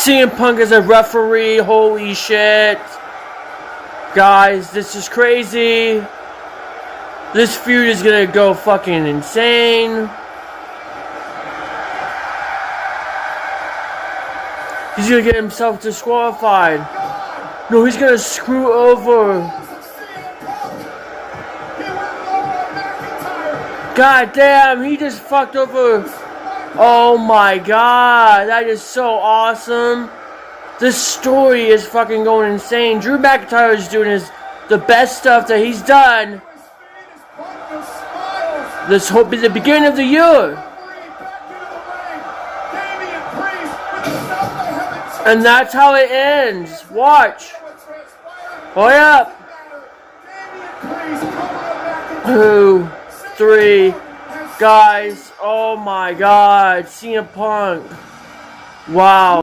CM Punk is a referee. Holy shit. Guys, this is crazy. This feud is gonna go fucking insane. He's gonna get himself disqualified. No, he's gonna screw over. God damn, he just fucked over. Oh my god, that is so awesome. This story is fucking going insane. Drew McIntyre is doing the best stuff that he's done this whole the beginning of the year. And that's how it ends. Watch. Hurry up. 2, 3. Guys, oh my god. CM Punk. Wow.